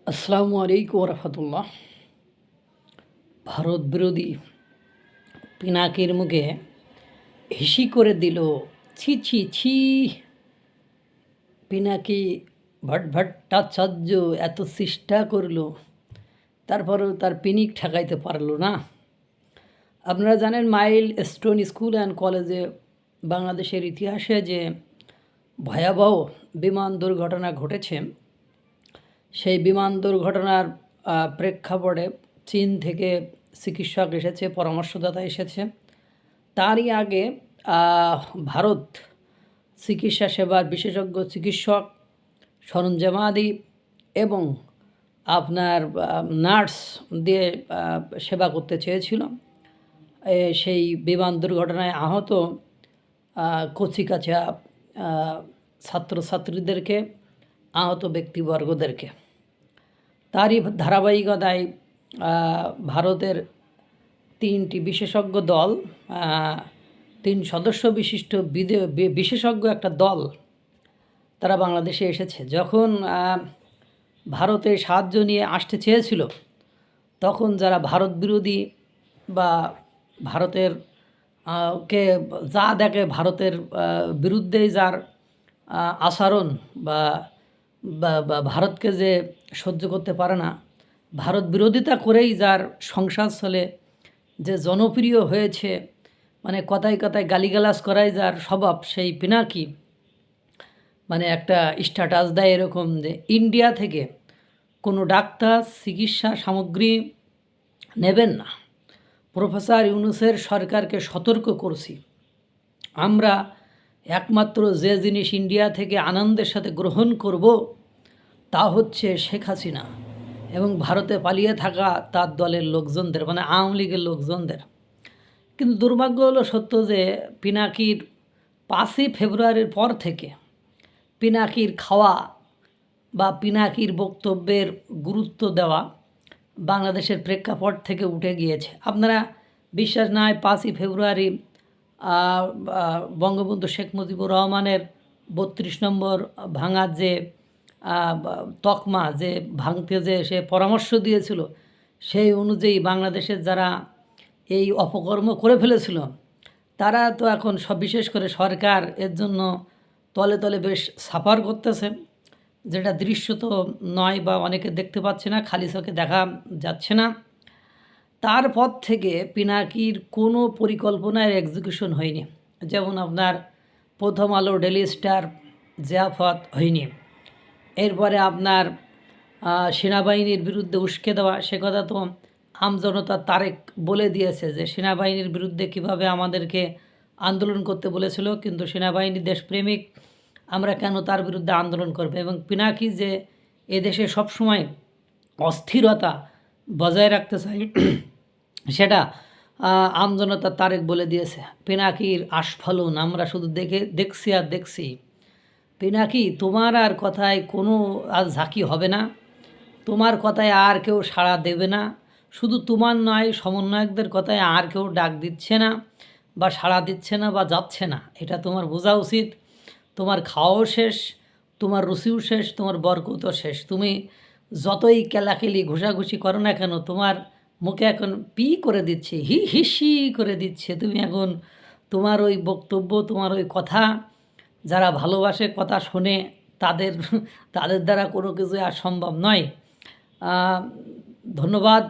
আসসালামু আলাইকুম রহমতুল্লাহ। ভারত বিরোধী পিনাকির মুখে হিসি করে দিল। ছি ছি ছি। পিনাকি ভট্টাচার্য এত চেষ্টা করলো, তারপরেও তার পিনিক ঠেকাইতে পারলো না। আপনারা জানেন মাইল স্টোন স্কুল অ্যান্ড কলেজে বাংলাদেশের ইতিহাসে যে ভয়াবহ বিমান দুর্ঘটনা ঘটেছে, সেই বিমান দুর্ঘটনার প্রেক্ষাপটে চীন থেকে চিকিৎসক এসেছে, পরামর্শদাতা এসেছে। তারই আগে ভারত চিকিৎসা সেবার বিশেষজ্ঞ চিকিৎসক, সরঞ্জামাদি এবং আপনার নার্স দিয়ে সেবা করতে চেয়েছিল। সেই বিমান দুর্ঘটনায় আহত কচিকাঁচা ছাত্রছাত্রীদেরকে, আহত ব্যক্তিবর্গদেরকে। তারই ধারাবাহিকতায় ভারতের তিনটি বিশেষজ্ঞ দল, 3 সদস্য বিশিষ্ট বিশেষজ্ঞ একটা দল, তারা বাংলাদেশে এসেছে। যখন ভারতে সাহায্য নিয়ে আসতে চেয়েছিল, তখন যারা ভারত বিরোধী বা ভারতের কে যা দেখে ভারতের বিরুদ্ধেই যার আচরণ বা ভারতকে যে সহ্য করতে পারে না, ভারত বিরোধিতা করেই যার সংসার চলে, যে জনপ্রিয় হয়েছে, মানে কথায় কথায় গালিগালাজ করাই যার স্বভাব, সেই পিনাকি মানে একটা স্ট্যাটাস দেয় এরকম যে ইন্ডিয়া থেকে কোনো ডাক্তার চিকিৎসা সামগ্রী নেবেন না। প্রফেসর ইউনূসের সরকারকে সতর্ক করছি, আমরা একমাত্র যে জিনিস ইন্ডিয়া থেকে আনন্দের সাথে গ্রহণ করব তা হচ্ছে শেখ হাসিনা এবং ভারতে পালিয়ে থাকা তার দলের লোকজনদের, মানে আওয়ামী লীগের লোকজনদের। কিন্তু দুর্ভাগ্য হলো সত্য যে পিনাকির 5ই ফেব্রুয়ারির পর থেকে পিনাকির খাওয়া বা পিনাকির বক্তব্যের গুরুত্ব দেওয়া বাংলাদেশের প্রেক্ষাপট থেকে উঠে গিয়েছে। আপনারা বিশ্বাস না হয়, 5ই ফেব্রুয়ারি বঙ্গবন্ধু শেখ মুজিবুর রহমানের 32 নম্বর ভাঙার যে তকমা, যে ভাঙতে যে সে পরামর্শ দিয়েছিল, সেই অনুযায়ী বাংলাদেশের যারা এই অপকর্ম করে ফেলেছিল, তারা তো এখন বিশেষ করে সরকার এর জন্য তলে তলে বেশ সাফার করতেছে, যেটা দৃশ্য তো নয় বা অনেকে দেখতে পাচ্ছে না, খালি চোখে দেখা যাচ্ছে না। তারপর থেকে পিনাকির কোনো পরিকল্পনার এক্সিকিউশন হয়নি। যেমন আপনার প্রথম আলো, ডেলি স্টার, জিয়াফত হয়নি। এরপরে আপনার সেনাবাহিনীর বিরুদ্ধে উস্কে দেওয়া, সে কথা তো আমজনতা তারেক বলে দিয়েছে যে সেনাবাহিনীর বিরুদ্ধে কিভাবে আমাদেরকে আন্দোলন করতে বলেছিল, কিন্তু সেনাবাহিনী দেশপ্রেমিক, আমরা কেন তার বিরুদ্ধে আন্দোলন করবে। এবং পিনাকি যে এদেশে সবসময় অস্থিরতা বজায় রাখতে চাই, সেটা আমজনতা তারেক বলে দিয়েছে। পিনাকির আস্ফালন আমরা শুধু দেখছি আর দেখছি। পিনাকি, তোমার আর কথায় কোনো আর ঝাঁকি হবে না, তোমার কথায় আর কেউ সাড়া দেবে না। শুধু তোমার নয়, সমন্বয়কদের কথায় আর কেউ ডাক দিচ্ছে না বা সাড়া দিচ্ছে না বা যাচ্ছে না। এটা তোমার বোঝা উচিত। তোমার খাওয়াও শেষ, তোমার রুচিও শেষ, তোমার বরকতও শেষ। তুমি যতই কেলাকেলি ঘুষাঘুষি করো না কেন, তোমার মুখে এখন পি করে দিচ্ছে, হিসি করে দিচ্ছে। তুমি এখন তোমার ওই বক্তব্য, তোমার ওই কথা, যারা ভালোবাসে, কথা শোনে, তাদের তাদের দ্বারা কোনো কিছু আর সম্ভব নয়। ধন্যবাদ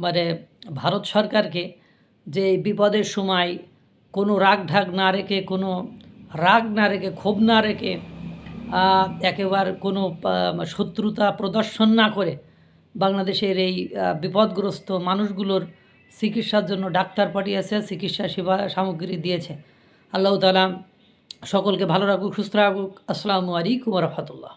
মানে ভারত সরকারকে, যে এই বিপদের সময় কোনো রাগ না রেখে, ক্ষোভ না রেখে, একেবারে কোনো শত্রুতা প্রদর্শন না করে বাংলাদেশের এই বিপদগ্রস্ত মানুষগুলোর চিকিৎসার জন্য ডাক্তার পাঠিয়েছে, চিকিৎসা সেবা সামগ্রী দিয়েছে। আল্লাহ তাআলা সকলকে ভালো রাখুক, সুস্থ রাখুক। আসসালামু আলাইকুম রহমতুল্লাহ।